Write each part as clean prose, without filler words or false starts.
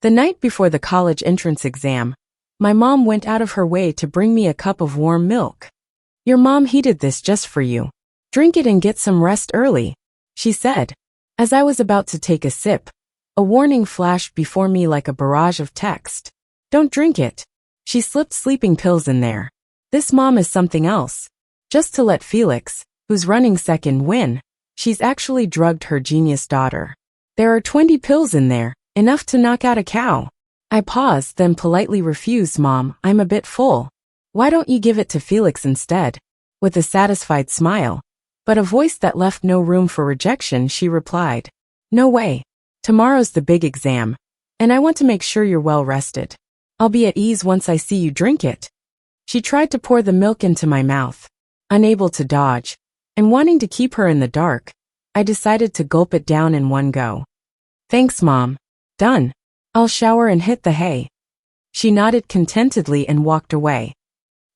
The night before the college entrance exam, my mom went out of her way to bring me a cup of warm milk. "Your mom heated this just for you. Drink it and get some rest early," she said. As I was about to take a sip, a warning flashed before me like a barrage of text. "Don't drink it. She slipped sleeping pills in there. This mom is something else. Just to let Felix, who's running second, win, she's actually drugged her genius daughter. There are 20 pills in there, enough to knock out a cow." I paused, then politely refused. "Mom, I'm a bit full. Why don't you give it to Felix instead?" With a satisfied smile, but a voice that left no room for rejection, she replied, "No way. Tomorrow's the big exam, and I want to make sure you're well rested. I'll be at ease once I see you drink it." She tried to pour the milk into my mouth. Unable to dodge, and wanting to keep her in the dark, I decided to gulp it down in one go. "Thanks, Mom. Done. I'll shower and hit the hay." She nodded contentedly and walked away.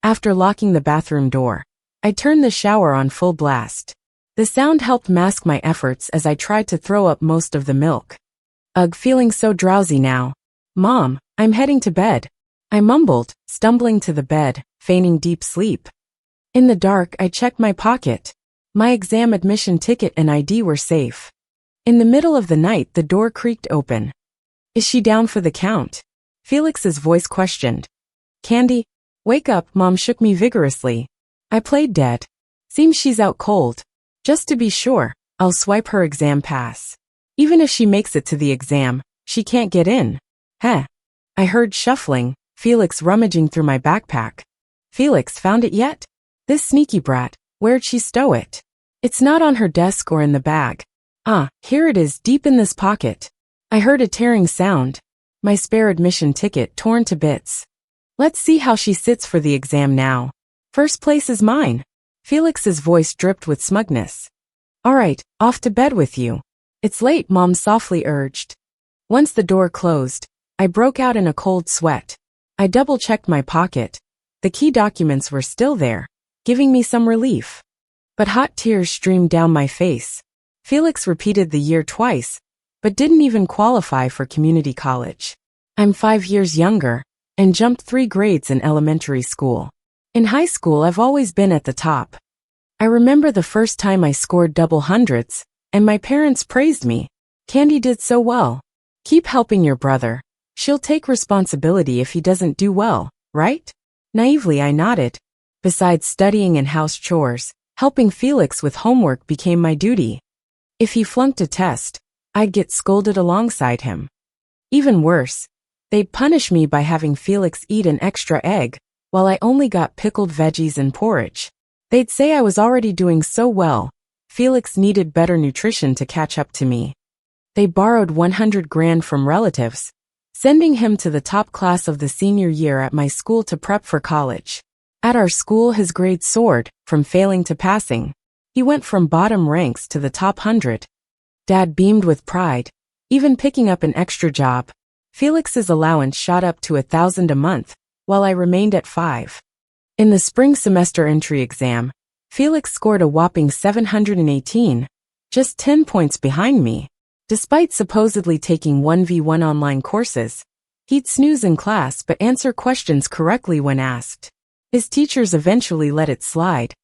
After locking the bathroom door, I turned the shower on full blast. The sound helped mask my efforts as I tried to throw up most of the milk. "Ugh, feeling so drowsy now. Mom, I'm heading to bed," I mumbled, stumbling to the bed, feigning deep sleep. In the dark, I checked my pocket. My exam admission ticket and ID were safe. In the middle of the night, the door creaked open. "Is she down for the count?" Felix's voice questioned. "Candy, wake up," Mom shook me vigorously. I played dead. "Seems she's out cold. Just to be sure, I'll swipe her exam pass. Even if she makes it to the exam, she can't get in." "Heh." I heard shuffling, Felix rummaging through my backpack. "Felix, found it yet? This sneaky brat, where'd she stow it?" "It's not on her desk or in the bag." "Ah, here it is, deep in this pocket." I heard a tearing sound. My spare admission ticket torn to bits. "Let's see how she sits for the exam now. First place is mine." Felix's voice dripped with smugness. "All right, off to bed with you." "It's late," Mom softly urged. Once the door closed, I broke out in a cold sweat. I double-checked my pocket. The key documents were still there, giving me some relief. But hot tears streamed down my face. Felix repeated the year twice, but didn't even qualify for community college. I'm 5 years younger, and jumped 3 grades in elementary school. In high school, I've always been at the top. I remember the first time I scored double hundreds, and my parents praised me. "Candy did so well. Keep helping your brother. She'll take responsibility if he doesn't do well, right?" Naively, I nodded. Besides studying and house chores, helping Felix with homework became my duty. If he flunked a test, I'd get scolded alongside him. Even worse, they'd punish me by having Felix eat an extra egg, while I only got pickled veggies and porridge. They'd say I was already doing so well, Felix needed better nutrition to catch up to me. They borrowed 100 grand from relatives, sending him to the top class of the senior year at my school to prep for college. At our school, his grades soared, from failing to passing. He went from bottom ranks to the top 100. Dad beamed with pride, even picking up an extra job. Felix's allowance shot up to $1,000 a month, while I remained at 5. In the spring semester entry exam, Felix scored a whopping 718, just 10 points behind me. Despite supposedly taking 1v1 online courses, he'd snooze in class but answer questions correctly when asked. His teachers eventually let it slide.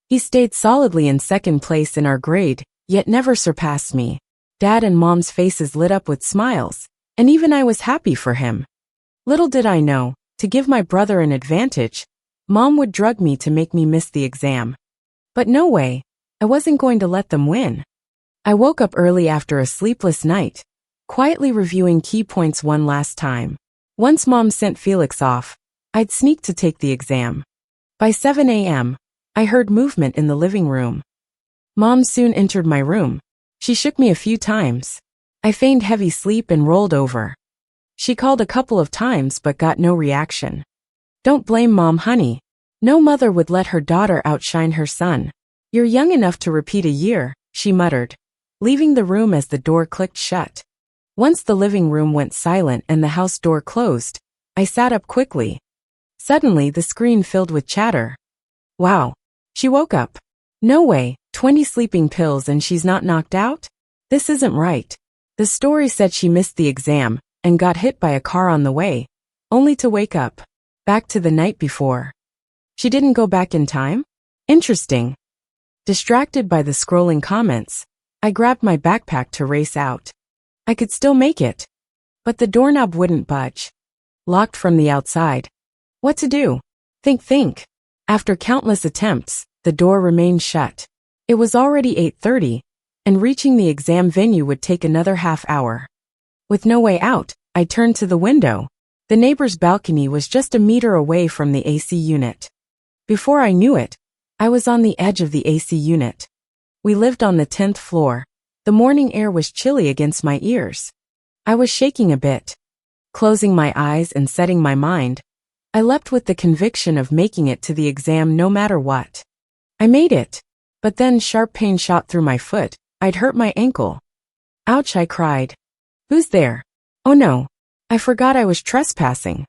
He stayed solidly in second place in our grade, yet never surpassed me. Dad and Mom's faces lit up with smiles, and even I was happy for him. Little did I know, to give my brother an advantage, Mom would drug me to make me miss the exam. But no way, I wasn't going to let them win. I woke up early after a sleepless night, quietly reviewing key points one last time. Once Mom sent Felix off, I'd sneak to take the exam. By 7 a.m., I heard movement in the living room. Mom soon entered my room. She shook me a few times. I feigned heavy sleep and rolled over. She called a couple of times but got no reaction. "Don't blame Mom, honey. No mother would let her daughter outshine her son. You're young enough to repeat a year," she muttered, leaving the room as the door clicked shut. Once the living room went silent and the house door closed, I sat up quickly. Suddenly, the screen filled with chatter. "Wow. She woke up. No way, 20 sleeping pills and she's not knocked out? This isn't right." The story said she missed the exam, and got hit by a car on the way, only to wake up back to the night before. She didn't go back in time? Interesting. Distracted by the scrolling comments, I grabbed my backpack to race out. I could still make it. But the doorknob wouldn't budge. Locked from the outside. What to do? Think. After countless attempts, the door remained shut. It was already 8:30, and reaching the exam venue would take another half hour. With no way out, I turned to the window. The neighbor's balcony was just a meter away from the AC unit. Before I knew it, I was on the edge of the AC unit. We lived on the 10th floor. The morning air was chilly against my ears. I was shaking a bit. Closing my eyes and setting my mind, I leapt with the conviction of making it to the exam no matter what. I made it. But then sharp pain shot through my foot. I'd hurt my ankle. Ouch, I cried. Who's there? Oh no. I forgot I was trespassing.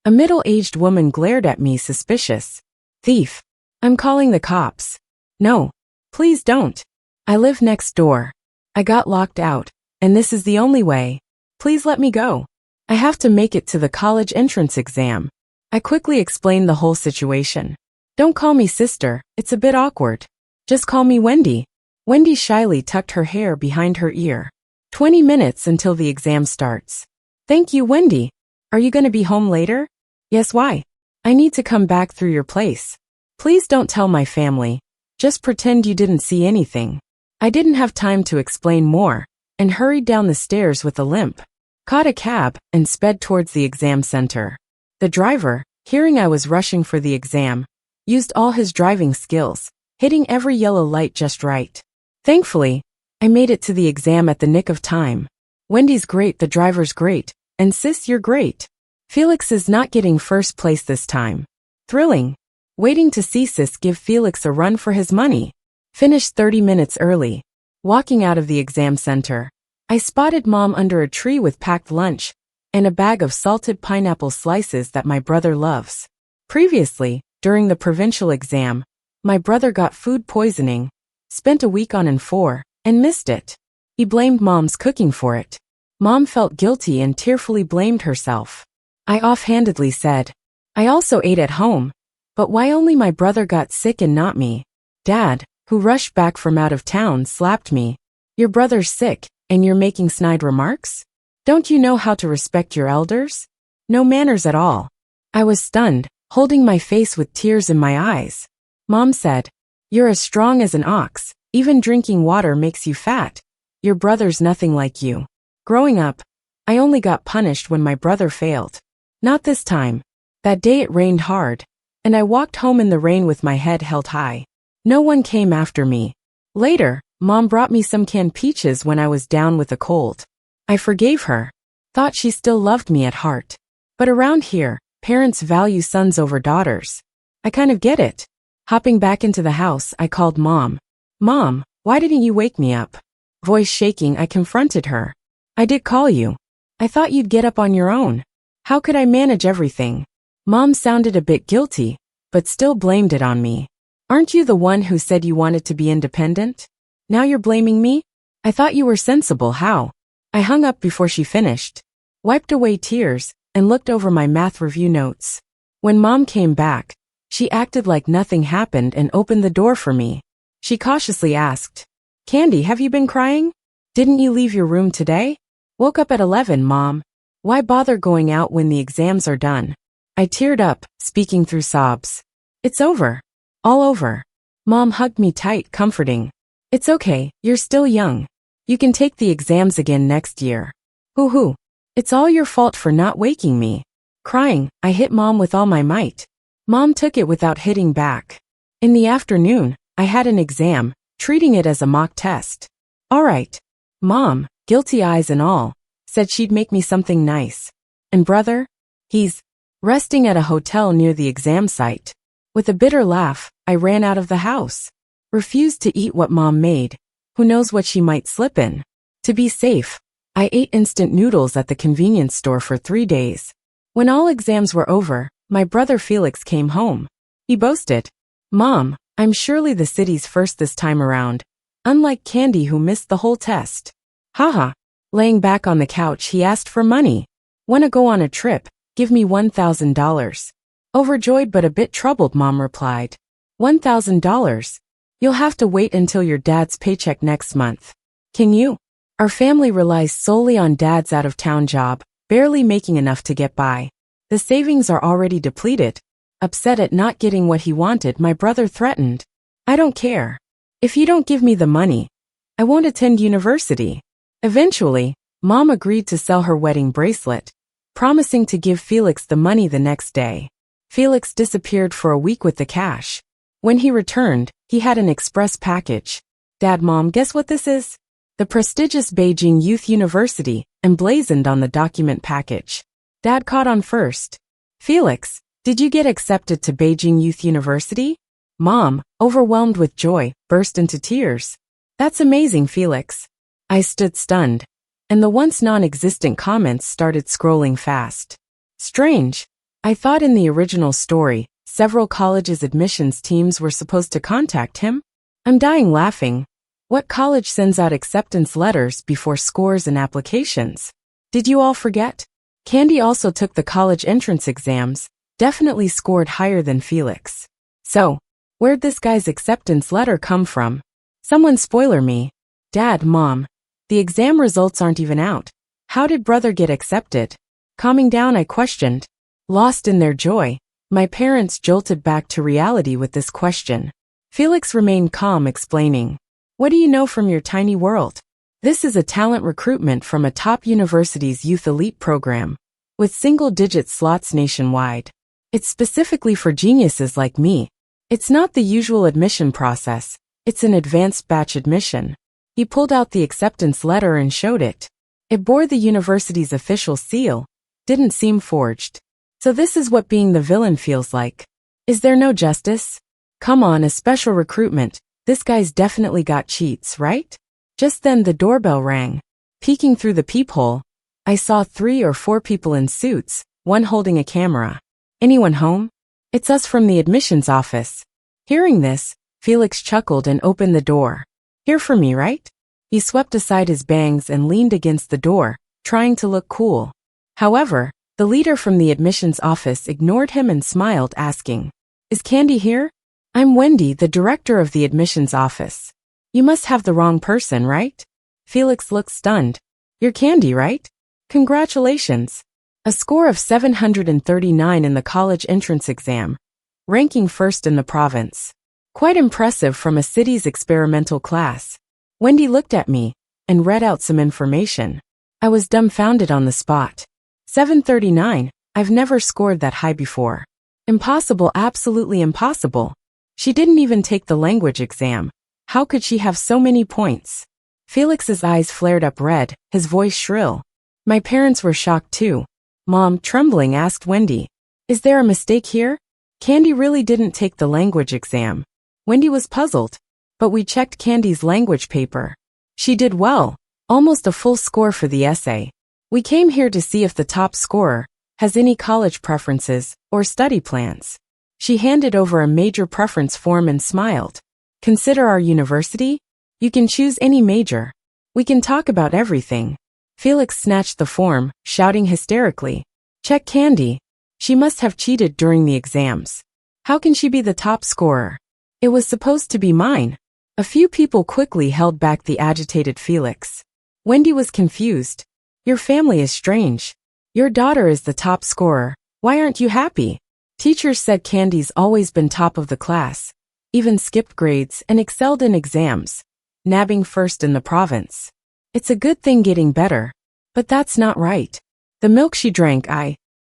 A middle-aged woman glared at me suspicious. Thief. I'm calling the cops. No. Please don't. I live next door. I got locked out, and this is the only way. Please let me go. I have to make it to the college entrance exam. I quickly explained the whole situation. Don't call me sister, it's a bit awkward. Just call me Wendy. Wendy shyly tucked her hair behind her ear. 20 minutes until the exam starts. Thank you, Wendy. Are you going to be home later? Yes, why? I need to come back through your place. Please don't tell my family. Just pretend you didn't see anything. I didn't have time to explain more, and hurried down the stairs with a limp. Caught a cab, and sped towards the exam center. The driver, hearing I was rushing for the exam, used all his driving skills, hitting every yellow light just right. Thankfully, I made it to the exam at the nick of time. Wendy's great, the driver's great, and sis, you're great. Felix is not getting first place this time. Thrilling. Waiting to see sis give Felix a run for his money. Finished 30 minutes early. Walking out of the exam center, I spotted Mom under a tree with packed lunch and a bag of salted pineapple slices that my brother loves. Previously, during the provincial exam, my brother got food poisoning, spent a week on N4, and missed it. He blamed Mom's cooking for it. Mom felt guilty and tearfully blamed herself. I offhandedly said, I also ate at home, but why only my brother got sick and not me? Dad, who rushed back from out of town, slapped me. Your brother's sick, and you're making snide remarks? Don't you know how to respect your elders? No manners at all. I was stunned, holding my face with tears in my eyes. Mom said, you're as strong as an ox, even drinking water makes you fat. Your brother's nothing like you. Growing up, I only got punished when my brother failed. Not this time. That day it rained hard, and I walked home in the rain with my head held high. No one came after me. Later, Mom brought me some canned peaches when I was down with a cold. I forgave her. Thought she still loved me at heart. But around here, parents value sons over daughters. I kind of get it. Hopping back into the house, I called Mom. Mom, why didn't you wake me up? Voice shaking, I confronted her. I did call you. I thought you'd get up on your own. How could I manage everything? Mom sounded a bit guilty, but still blamed it on me. Aren't you the one who said you wanted to be independent? Now you're blaming me? I thought you were sensible, how? I hung up before she finished, wiped away tears, and looked over my math review notes. When Mom came back, she acted like nothing happened and opened the door for me. She cautiously asked, Candy, have you been crying? Didn't you leave your room today? Woke up at 11, Mom. Why bother going out when the exams are done? I teared up, speaking through sobs. It's over. All over. Mom hugged me tight, comforting. It's okay, you're still young. You can take the exams again next year. Hoo-hoo. It's all your fault for not waking me. Crying, I hit Mom with all my might. Mom took it without hitting back. In the afternoon, I had an exam, treating it as a mock test. All right. Mom, guilty eyes and all, said she'd make me something nice. And brother? He's resting at a hotel near the exam site. With a bitter laugh, I ran out of the house. Refused to eat what Mom made. Who knows what she might slip in? To be safe, I ate instant noodles at the convenience store for 3 days. When all exams were over, my brother Felix came home. He boasted, Mom, I'm surely the city's first this time around, unlike Candy who missed the whole test. Haha. Laying back on the couch, he asked for money. Wanna go on a trip? Give me $1,000. Overjoyed but a bit troubled, Mom replied. $1,000? You'll have to wait until your dad's paycheck next month. Can you? Our family relies solely on Dad's out-of-town job, barely making enough to get by. The savings are already depleted. Upset at not getting what he wanted, my brother threatened. I don't care. If you don't give me the money, I won't attend university. Eventually, Mom agreed to sell her wedding bracelet, promising to give Felix the money the next day. Felix disappeared for a week with the cash. When he returned, he had an express package. Dad, Mom, guess what this is? The prestigious Beijing Youth University, emblazoned on the document package. Dad caught on first. Felix, did you get accepted to Beijing Youth University? Mom, overwhelmed with joy, burst into tears. That's amazing, Felix. I stood stunned, and the once non-existent comments started scrolling fast. Strange. I thought in the original story, several colleges' admissions teams were supposed to contact him. I'm dying laughing. What college sends out acceptance letters before scores and applications? Did you all forget? Candy also took the college entrance exams, definitely scored higher than Felix. So, where'd this guy's acceptance letter come from? Someone spoiler me. Dad, Mom, the exam results aren't even out. How did brother get accepted? Calming down, I questioned. Lost in their joy, my parents jolted back to reality with this question. Felix remained calm, explaining. What do you know from your tiny world? This is a talent recruitment from a top university's youth elite program, with single-digit slots nationwide. It's specifically for geniuses like me. It's not the usual admission process, it's an advanced batch admission. He pulled out the acceptance letter and showed it. It bore the university's official seal, didn't seem forged. So this is what being the villain feels like. Is there no justice? Come on, a special recruitment. This guy's definitely got cheats, right? Just then the doorbell rang. Peeking through the peephole, I saw 3 or 4 people in suits, one holding a camera. Anyone home? It's us from the admissions office. Hearing this, Felix chuckled and opened the door. Here for me, right? He swept aside his bangs and leaned against the door, trying to look cool. However, the leader from the admissions office ignored him and smiled, asking, Is Candy here? I'm Wendy, the director of the admissions office. You must have the wrong person, right? Felix looked stunned. You're Candy, right? Congratulations. A score of 739 in the college entrance exam, ranking first in the province. Quite impressive from a city's experimental class. Wendy looked at me and read out some information. I was dumbfounded on the spot. 739, I've never scored that high before. Impossible, absolutely impossible. She didn't even take the language exam. How could she have so many points? Felix's eyes flared up red, his voice shrill. My parents were shocked too. Mom, trembling, asked Wendy, Is there a mistake here? Candy really didn't take the language exam. Wendy was puzzled. But we checked Candy's language paper. She did well, almost a full score for the essay. We came here to see if the top scorer has any college preferences or study plans. She handed over a major preference form and smiled. Consider our university? You can choose any major. We can talk about everything. Felix snatched the form, shouting hysterically. Check Candy. She must have cheated during the exams. How can she be the top scorer? It was supposed to be mine. A few people quickly held back the agitated Felix. Wendy was confused. Your family is strange. Your daughter is the top scorer. Why aren't you happy? Teachers said Candy's always been top of the class, even skipped grades and excelled in exams, nabbing first in the province. It's a good thing getting better. But that's not right. The milk she drank,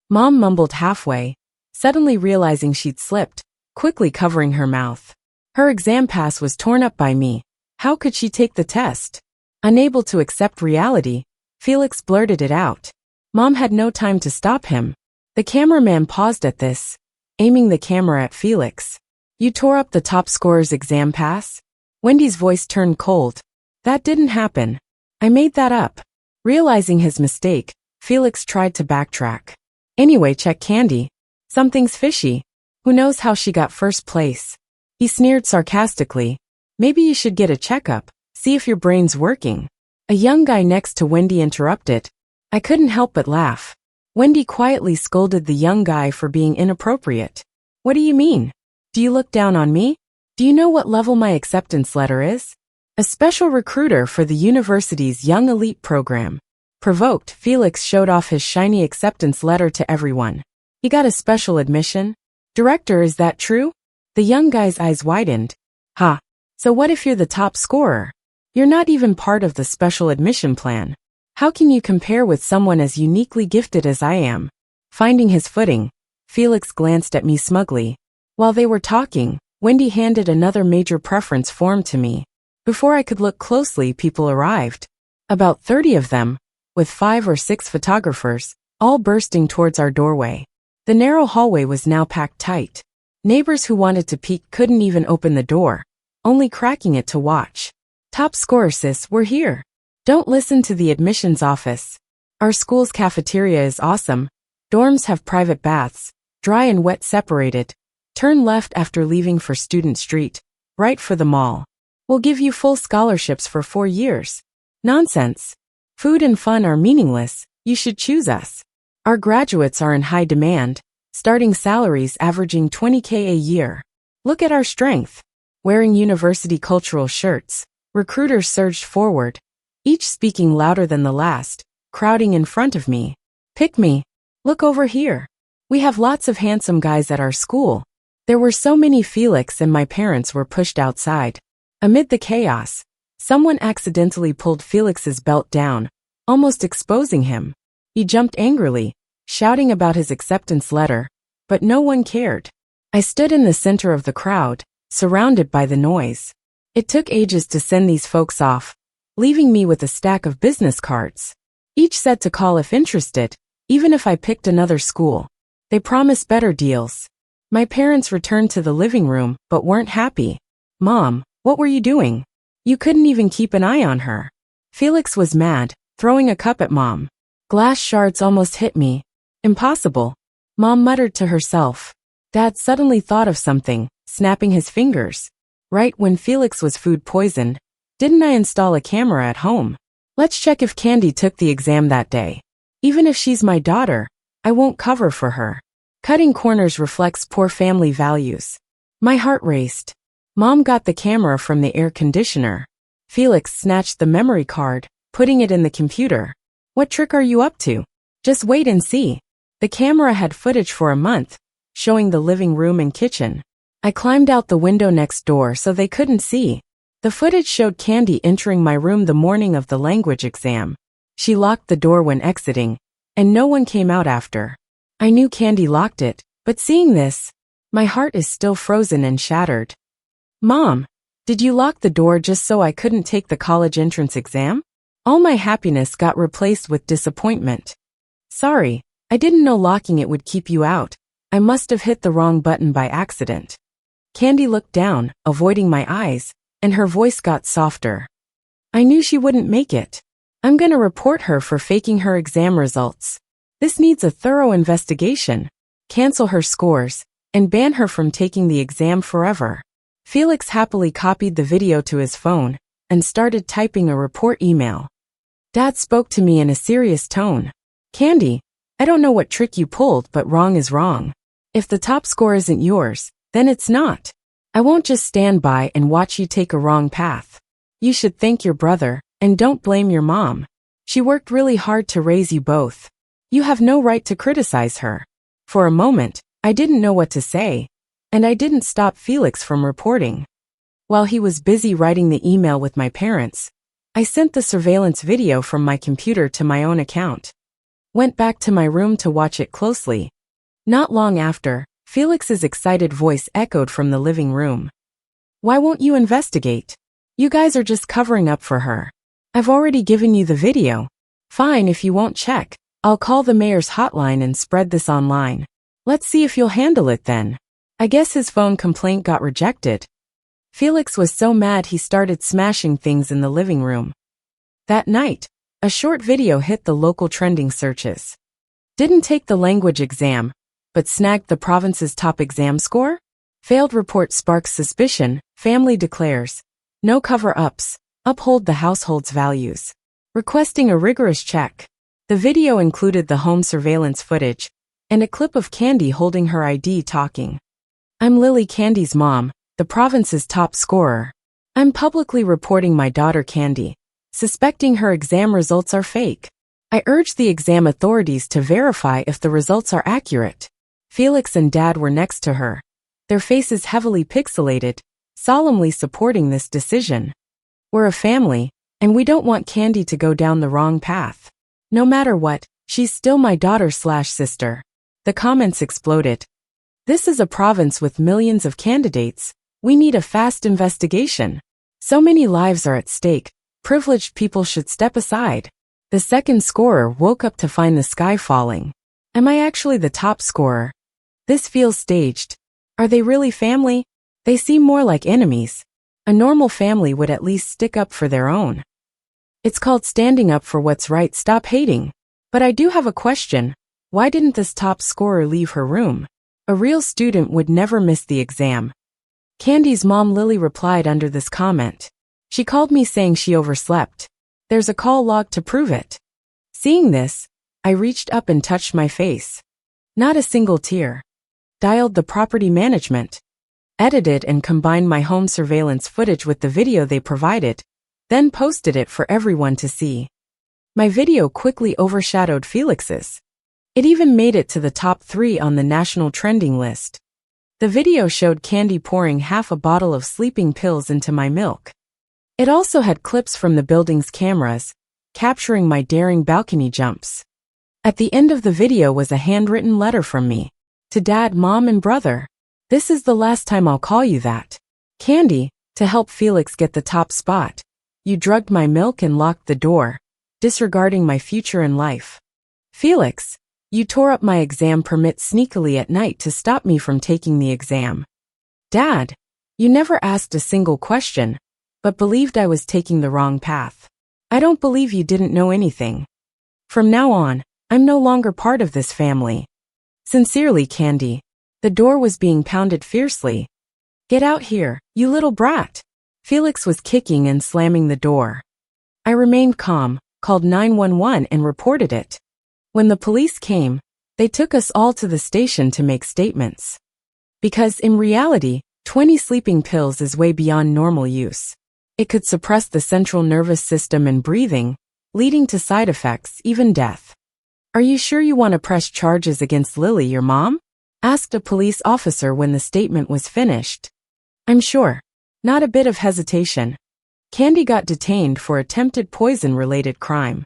Mom mumbled halfway, suddenly realizing she'd slipped, quickly covering her mouth. Her exam pass was torn up by me. How could she take the test? Unable to accept reality, Felix blurted it out. Mom had no time to stop him. The cameraman paused at this, aiming the camera at Felix. You tore up the top scorer's exam pass? Wendy's voice turned cold. That didn't happen. I made that up. Realizing his mistake, Felix tried to backtrack. Anyway, check Candy. Something's fishy. Who knows how she got first place? He sneered sarcastically. Maybe you should get a checkup, see if your brain's working. A young guy next to Wendy interrupted. I couldn't help but laugh. Wendy quietly scolded the young guy for being inappropriate. What do you mean? Do you look down on me? Do you know what level my acceptance letter is? A special recruiter for the university's Young Elite program. Provoked, Felix showed off his shiny acceptance letter to everyone. He got a special admission? Director, is that true? The young guy's eyes widened. Ha! So what if you're the top scorer? You're not even part of the special admission plan. How can you compare with someone as uniquely gifted as I am? Finding his footing, Felix glanced at me smugly. While they were talking, Wendy handed another major preference form to me. Before I could look closely, people arrived. About 30 of them, with 5 or 6 photographers, all bursting towards our doorway. The narrow hallway was now packed tight. Neighbors who wanted to peek couldn't even open the door, only cracking it to watch. Top scorer sis, we're here. Don't listen to the admissions office. Our school's cafeteria is awesome. Dorms have private baths, dry and wet separated. Turn left after leaving for Student Street, right for the mall. We'll give you full scholarships for 4 years. Nonsense. Food and fun are meaningless, you should choose us. Our graduates are in high demand, starting salaries averaging $20K a year. Look at our strength. Wearing university cultural shirts, recruiters surged forward, each speaking louder than the last, crowding in front of me. Pick me. Look over here. We have lots of handsome guys at our school. There were so many. Felix and my parents were pushed outside. Amid the chaos, someone accidentally pulled Felix's belt down, almost exposing him. He jumped angrily, shouting about his acceptance letter, but no one cared. I stood in the center of the crowd, surrounded by the noise. It took ages to send these folks off, leaving me with a stack of business cards. Each said to call if interested, even if I picked another school. They promised better deals. My parents returned to the living room, but weren't happy. Mom, what were you doing? You couldn't even keep an eye on her. Felix was mad, throwing a cup at Mom. Glass shards almost hit me. Impossible. Mom muttered to herself. Dad suddenly thought of something, snapping his fingers. Right when Felix was food poisoned, didn't I install a camera at home? Let's check if Candy took the exam that day. Even if she's my daughter, I won't cover for her. Cutting corners reflects poor family values. My heart raced. Mom got the camera from the air conditioner. Felix snatched the memory card, putting it in the computer. What trick are you up to? Just wait and see. The camera had footage for a month, showing the living room and kitchen. I climbed out the window next door so they couldn't see. The footage showed Candy entering my room the morning of the language exam. She locked the door when exiting, and no one came out after. I knew Candy locked it, but seeing this, my heart is still frozen and shattered. Mom, did you lock the door just so I couldn't take the college entrance exam? All my happiness got replaced with disappointment. Sorry, I didn't know locking it would keep you out. I must have hit the wrong button by accident. Candy looked down, avoiding my eyes, and her voice got softer. I knew she wouldn't make it. I'm gonna report her for faking her exam results. This needs a thorough investigation. Cancel her scores, and ban her from taking the exam forever. Felix happily copied the video to his phone, and started typing a report email. Dad spoke to me in a serious tone. Candy, I don't know what trick you pulled, but wrong is wrong. If the top score isn't yours, then it's not. I won't just stand by and watch you take a wrong path. You should thank your brother, and don't blame your mom. She worked really hard to raise you both. You have no right to criticize her. For a moment, I didn't know what to say, and I didn't stop Felix from reporting. While he was busy writing the email with my parents, I sent the surveillance video from my computer to my own account. Went back to my room to watch it closely. Not long after, Felix's excited voice echoed from the living room. Why won't you investigate? You guys are just covering up for her. I've already given you the video. Fine, if you won't check, I'll call the mayor's hotline and spread this online. Let's see if you'll handle it then. I guess his phone complaint got rejected. Felix was so mad he started smashing things in the living room. That night, a short video hit the local trending searches. Didn't take the language exam, but snagged the province's top exam score? Failed report sparks suspicion, family declares. No cover-ups, uphold the household's values. Requesting a rigorous check. The video included the home surveillance footage and a clip of Candy holding her ID talking. I'm Lily, Candy's mom, the province's top scorer. I'm publicly reporting my daughter Candy, suspecting her exam results are fake. I urge the exam authorities to verify if the results are accurate. Felix and Dad were next to her, their faces heavily pixelated, solemnly supporting this decision. We're a family, and we don't want Candy to go down the wrong path. No matter what, she's still my daughter/sister. The comments exploded. This is a province with millions of candidates. We need a fast investigation. So many lives are at stake. Privileged people should step aside. The second scorer woke up to find the sky falling. Am I actually the top scorer? This feels staged. Are they really family? They seem more like enemies. A normal family would at least stick up for their own. It's called standing up for what's right. Stop hating. But I do have a question. Why didn't this top scorer leave her room? A real student would never miss the exam. Candy's mom Lily replied under this comment. She called me saying she overslept. There's a call log to prove it. Seeing this, I reached up and touched my face. Not a single tear. Dialed the property management. Edited and combined my home surveillance footage with the video they provided, then posted it for everyone to see. My video quickly overshadowed Felix's. It even made it to the top 3 on the national trending list. The video showed Candy pouring half a bottle of sleeping pills into my milk. It also had clips from the building's cameras, capturing my daring balcony jumps. At the end of the video was a handwritten letter from me. To Dad, Mom, and brother. This is the last time I'll call you that. Candy, to help Felix get the top spot. You drugged my milk and locked the door, disregarding my future in life. Felix, you tore up my exam permit sneakily at night to stop me from taking the exam. Dad, you never asked a single question, but believed I was taking the wrong path. I don't believe you didn't know anything. From now on, I'm no longer part of this family. Sincerely, Candy. The door was being pounded fiercely. Get out here, you little brat. Felix was kicking and slamming the door. I remained calm, called 911 and reported it. When the police came, they took us all to the station to make statements. Because in reality, 20 sleeping pills is way beyond normal use. It could suppress the central nervous system and breathing, leading to side effects, even death. Are you sure you want to press charges against Lily, your mom? Asked a police officer when the statement was finished. I'm sure. Not a bit of hesitation. Candy got detained for attempted poison-related crime.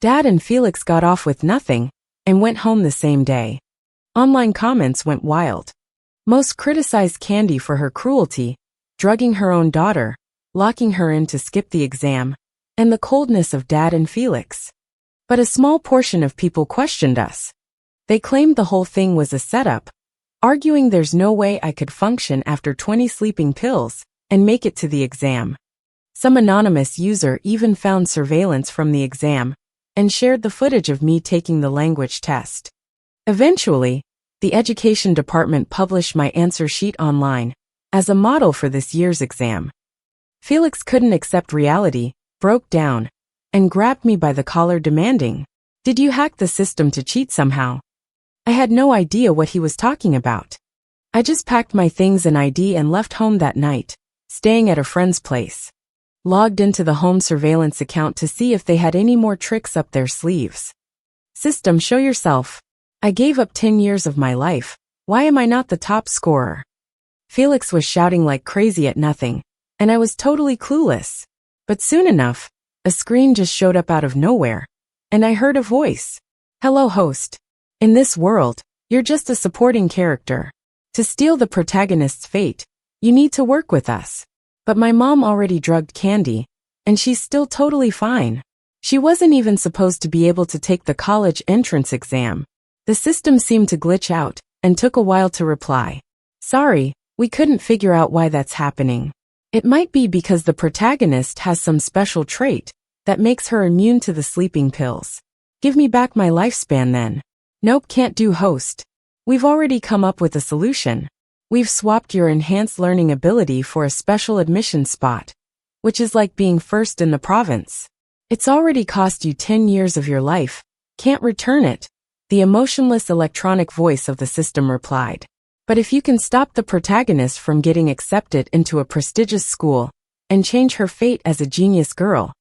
Dad and Felix got off with nothing and went home the same day. Online comments went wild. Most criticized Candy for her cruelty, drugging her own daughter, locking her in to skip the exam, and the coldness of Dad and Felix. But a small portion of people questioned us. They claimed the whole thing was a setup, arguing there's no way I could function after 20 sleeping pills and make it to the exam. Some anonymous user even found surveillance from the exam and shared the footage of me taking the language test. Eventually, the education department published my answer sheet online as a model for this year's exam. Felix couldn't accept reality, broke down, and grabbed me by the collar demanding, "Did you hack the system to cheat somehow?" I had no idea what he was talking about. I just packed my things and ID and left home that night, staying at a friend's place. Logged into the home surveillance account to see if they had any more tricks up their sleeves. System, show yourself. I gave up 10 years of my life. Why am I not the top scorer? Felix was shouting like crazy at nothing, and I was totally clueless. But soon enough, a screen just showed up out of nowhere, and I heard a voice. Hello, host. In this world, you're just a supporting character. To steal the protagonist's fate, you need to work with us. But my mom already drugged Candy, and she's still totally fine. She wasn't even supposed to be able to take the college entrance exam. The system seemed to glitch out, and took a while to reply. Sorry, we couldn't figure out why that's happening. It might be because the protagonist has some special trait that makes her immune to the sleeping pills. Give me back my lifespan then. Nope, can't do, host. We've already come up with a solution. We've swapped your enhanced learning ability for a special admission spot, which is like being first in the province. It's already cost you 10 years of your life, Can't return it, the emotionless electronic voice of the system replied. But if you can stop the protagonist from getting accepted into a prestigious school and change her fate as a genius girl,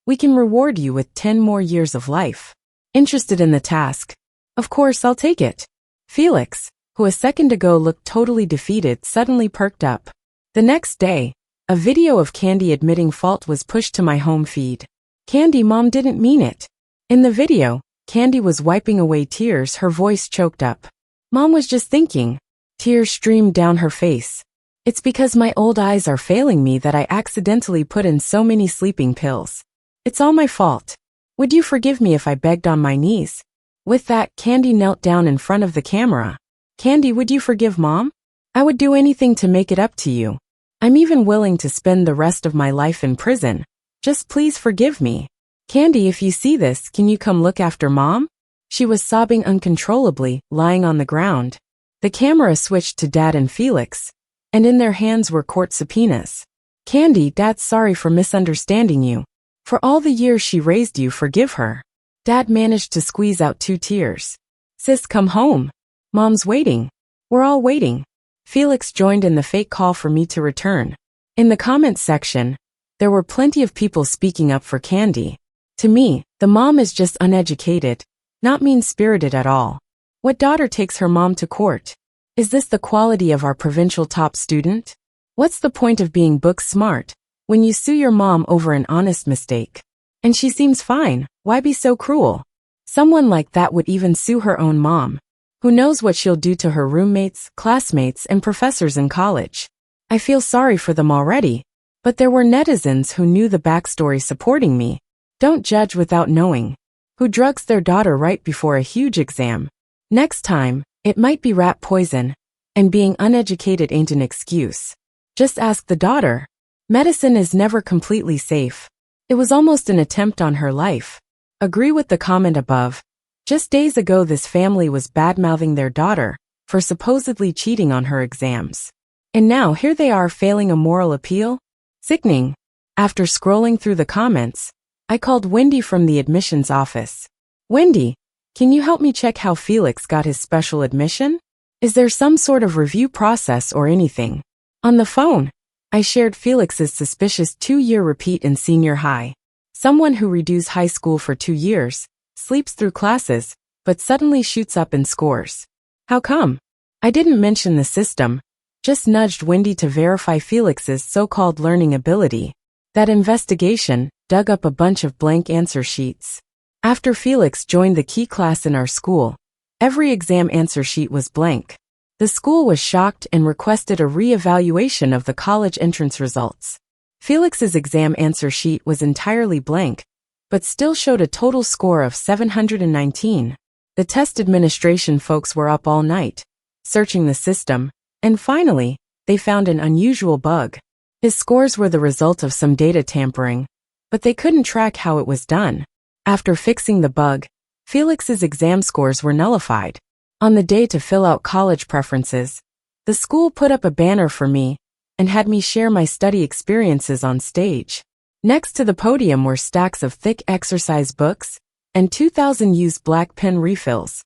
we can reward you with 10 more years of life. Interested in the task? Of course, I'll take it. Felix, who a second ago looked totally defeated, suddenly perked up. The next day, a video of Candy admitting fault was pushed to my home feed. Candy, Mom didn't mean it. In the video, Candy was wiping away tears, her voice choked up. Mom was just thinking. Tears streamed down her face. It's because my old eyes are failing me that I accidentally put in so many sleeping pills. It's all my fault. Would you forgive me if I begged on my knees? With that, Candy knelt down in front of the camera. Candy, would you forgive Mom? I would do anything to make it up to you. I'm even willing to spend the rest of my life in prison. Just please forgive me. Candy, if you see this, can you come look after Mom? She was sobbing uncontrollably, lying on the ground. The camera switched to Dad and Felix, and in their hands were court subpoenas. Candy, Dad's sorry for misunderstanding you. For all the years she raised you, forgive her. Dad managed to squeeze out 2 tears. Sis, come home. Mom's waiting. We're all waiting. Felix joined in the fake call for me to return. In the comments section, there were plenty of people speaking up for Candy. To me, the mom is just uneducated, not mean-spirited at all. What daughter takes her mom to court? Is this the quality of our provincial top student? What's the point of being book smart when you sue your mom over an honest mistake? And she seems fine, why be so cruel? Someone like that would even sue her own mom. Who knows what she'll do to her roommates, classmates, and professors in college? I feel sorry for them already, but there were netizens who knew the backstory supporting me. Don't judge without knowing. Who drugs their daughter right before a huge exam? Next time, it might be rat poison, and being uneducated ain't an excuse. Just ask the daughter. Medicine is never completely safe. It was almost an attempt on her life. Agree with the comment above. Just days ago this family was bad-mouthing their daughter for supposedly cheating on her exams. And now here they are failing a moral appeal? Sickening. After scrolling through the comments, I called Wendy from the admissions office. Wendy, can you help me check how Felix got his special admission? Is there some sort of review process or anything? On the phone, I shared Felix's suspicious 2-year repeat in senior high. Someone who redoes high school for 2 years, sleeps through classes, but suddenly shoots up in scores. How come? I didn't mention the system, just nudged Wendy to verify Felix's so-called learning ability. That investigation dug up a bunch of blank answer sheets. After Felix joined the key class in our school, every exam answer sheet was blank. The school was shocked and requested a re-evaluation of the college entrance results. Felix's exam answer sheet was entirely blank, but still showed a total score of 719. The test administration folks were up all night, searching the system, and finally, they found an unusual bug. His scores were the result of some data tampering, but they couldn't track how it was done. After fixing the bug, Felix's exam scores were nullified. On the day to fill out college preferences, the school put up a banner for me and had me share my study experiences on stage. Next to the podium were stacks of thick exercise books and 2,000 used black pen refills,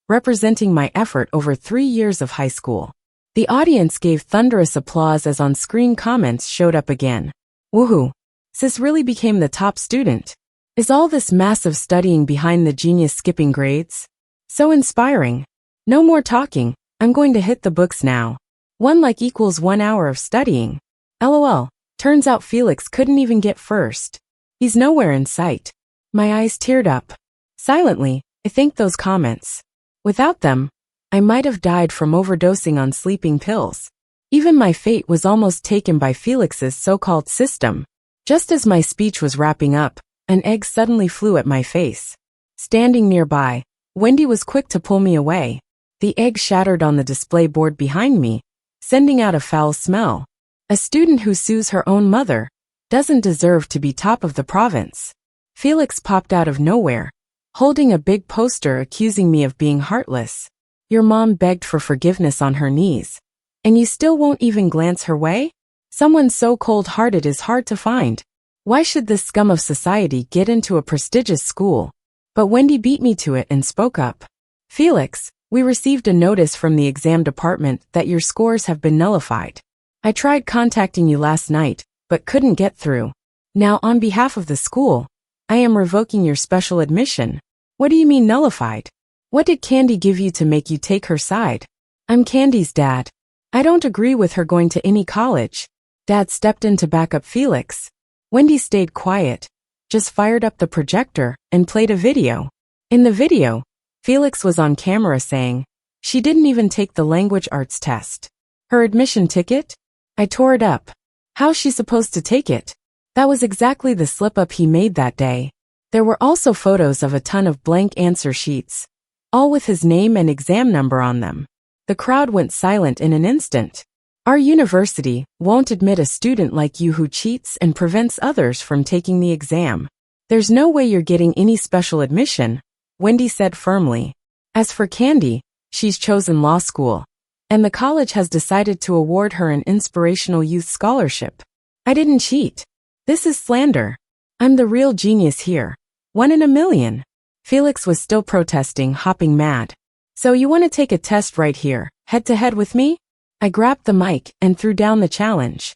representing my effort over 3 years of high school. The audience gave thunderous applause as on-screen comments showed up again. Woohoo! Sis really became the top student. Is all this massive studying behind the genius skipping grades? So inspiring. No more talking, I'm going to hit the books now. 1 like equals 1 hour of studying. LOL, turns out Felix couldn't even get first. He's nowhere in sight. My eyes teared up. Silently, I thanked those comments. Without them, I might have died from overdosing on sleeping pills. Even my fate was almost taken by Felix's so-called system. Just as my speech was wrapping up, an egg suddenly flew at my face. Standing nearby, Wendy was quick to pull me away. The egg shattered on the display board behind me, sending out a foul smell. A student who sues her own mother doesn't deserve to be top of the province. Felix popped out of nowhere, holding a big poster accusing me of being heartless. Your mom begged for forgiveness on her knees, and you still won't even glance her way? Someone so cold-hearted is hard to find. Why should this scum of society get into a prestigious school? But Wendy beat me to it and spoke up. Felix, we received a notice from the exam department that your scores have been nullified. I tried contacting you last night, but couldn't get through. Now, on behalf of the school, I am revoking your special admission. What do you mean nullified? What did Candy give you to make you take her side? I'm Candy's dad. I don't agree with her going to any college. Dad stepped in to back up Felix. Wendy stayed quiet, just fired up the projector and played a video. In the video, Felix was on camera saying, she didn't even take the language arts test. Her admission ticket? I tore it up. How's she supposed to take it? That was exactly the slip-up he made that day. There were also photos of a ton of blank answer sheets, all with his name and exam number on them. The crowd went silent in an instant. Our university won't admit a student like you who cheats and prevents others from taking the exam. There's no way you're getting any special admission, Wendy said firmly. As for Candy, she's chosen law school, and the college has decided to award her an inspirational youth scholarship. I didn't cheat. This is slander. I'm the real genius here. 1 in a million. Felix was still protesting, hopping mad. So you want to take a test right here, head-to-head with me? I grabbed the mic and threw down the challenge.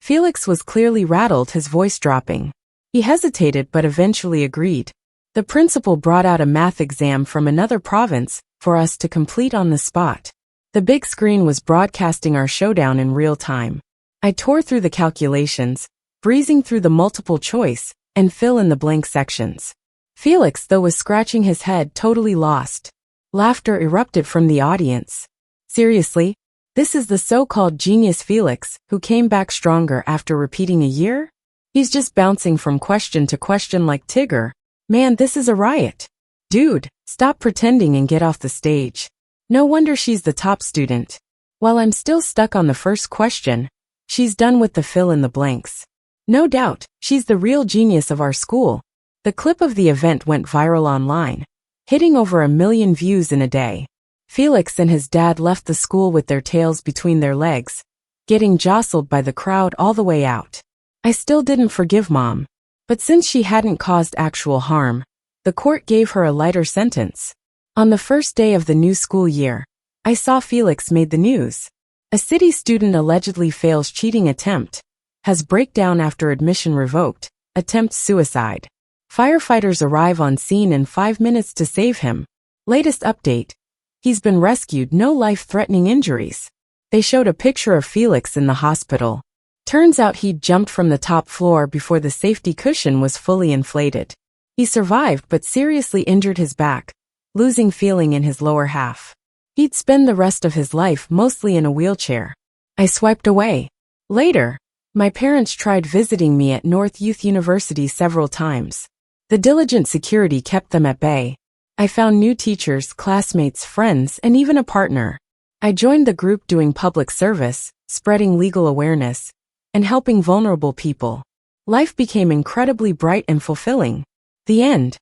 Felix was clearly rattled, his voice dropping. He hesitated but eventually agreed. The principal brought out a math exam from another province for us to complete on the spot. The big screen was broadcasting our showdown in real time. I tore through the calculations, breezing through the multiple choice and fill in the blank sections. Felix, though, was scratching his head, totally lost. Laughter erupted from the audience. Seriously? This is the so-called genius Felix, who came back stronger after repeating a year? He's just bouncing from question to question like Tigger. Man, this is a riot. Dude, stop pretending and get off the stage. No wonder she's the top student. While I'm still stuck on the first question, she's done with the fill in the blanks. No doubt, she's the real genius of our school. The clip of the event went viral online, hitting over 1 million views in a day. Felix and his dad left the school with their tails between their legs, getting jostled by the crowd all the way out. I still didn't forgive Mom. But since she hadn't caused actual harm, the court gave her a lighter sentence. On the first day of the new school year, I saw Felix made the news. A city student allegedly fails cheating attempt, has breakdown after admission revoked, attempts suicide. Firefighters arrive on scene in 5 minutes to save him. Latest update. He's been rescued, no life-threatening injuries. They showed a picture of Felix in the hospital. Turns out he'd jumped from the top floor before the safety cushion was fully inflated. He survived but seriously injured his back, losing feeling in his lower half. He'd spend the rest of his life mostly in a wheelchair. I swiped away. Later, my parents tried visiting me at North Youth University several times. The diligent security kept them at bay. I found new teachers, classmates, friends, and even a partner. I joined the group doing public service, spreading legal awareness, and helping vulnerable people. Life became incredibly bright and fulfilling. The end.